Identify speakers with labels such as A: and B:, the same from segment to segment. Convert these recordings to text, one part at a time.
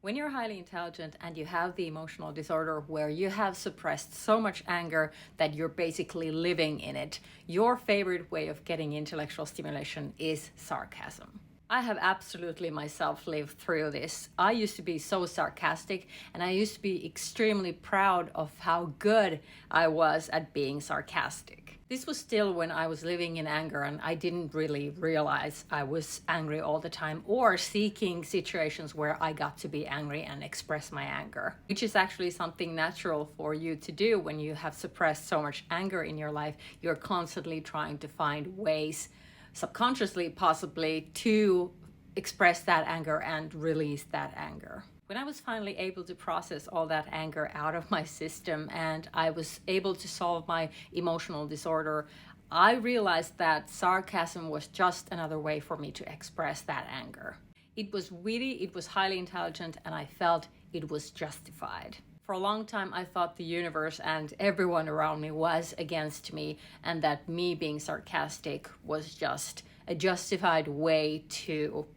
A: When you're highly intelligent and you have the emotional disorder where you have suppressed so much anger that you're basically living in it, your favorite way of getting intellectual stimulation is sarcasm. I have absolutely myself lived through this. I used to be so sarcastic, and I used to be extremely proud of how good I was at being sarcastic. This was still when I was living in anger and I didn't really realize I was angry all the time or seeking situations where I got to be angry and express my anger, which is actually something natural for you to do when you have suppressed so much anger in your life. You're constantly trying to find ways, subconsciously possibly, to express that anger and release that anger. When I was finally able to process all that anger out of my system and I was able to solve my emotional disorder, I realized that sarcasm was just another way for me to express that anger. It was witty, it was highly intelligent, and I felt it was justified. For a long time, I thought the universe and everyone around me was against me, and that me being sarcastic was just a justified way to,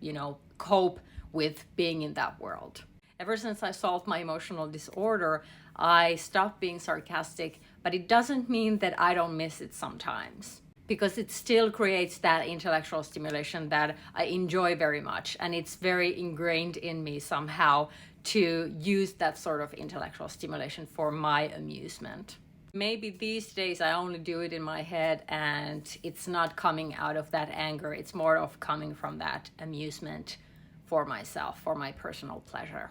A: cope with being in that world. Ever since I solved my emotional disorder, I stopped being sarcastic, but it doesn't mean that I don't miss it sometimes, because it still creates that intellectual stimulation that I enjoy very much, and it's very ingrained in me somehow to use that sort of intellectual stimulation for my amusement. Maybe these days I only do it in my head and it's not coming out of that anger, it's more of coming from that amusement for myself, for my personal pleasure.